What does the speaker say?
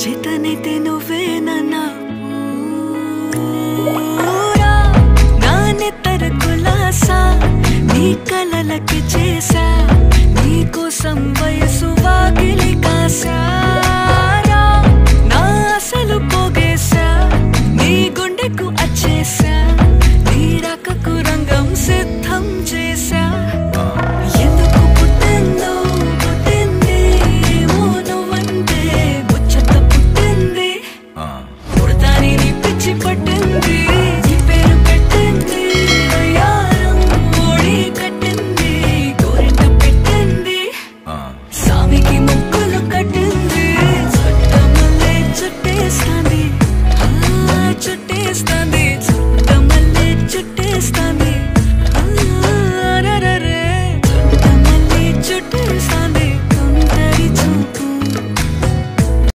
చేతనైతే నువ్వేనన్నా పూరా నానెత్తర కులాసా నీ కలలకి చేసా నీ కోసం వయసు వాకిలి కాసా